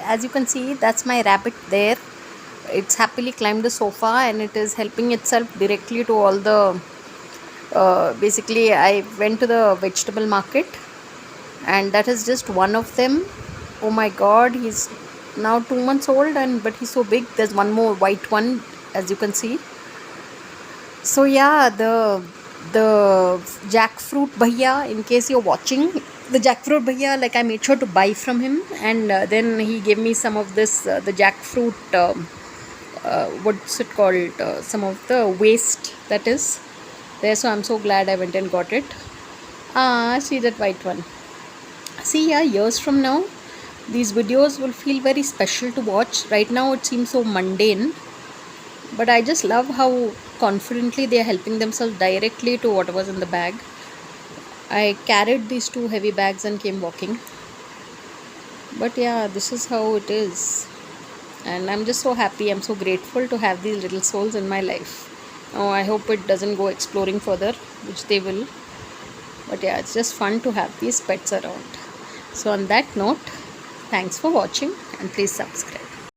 as you can see, that's my rabbit there. It's happily climbed the sofa and it is helping itself directly to all the basically I went to the vegetable market and that is just one of them. Oh my god, he's now 2 months old, and but he's so big. There's one more white one, as you can see. So yeah, the jackfruit bhaiya, in case you're watching, the jackfruit bhaiya, like I made sure to buy from him, and then he gave me some of this the jackfruit what's it called, some of the waste that is there. So I'm so glad I went and got it. See that white one. See, yeah, years from now these videos will feel very special to watch. Right now it seems so mundane, but I just love how confidently they are helping themselves directly to what was in the bag. I carried these two heavy bags and came walking. But yeah, this is how it is. And I'm just so happy, I'm so grateful to have these little souls in my life. Oh, I hope it doesn't go exploring further, which they will. But yeah, it's just fun to have these pets around. So on that note, thanks for watching and please subscribe.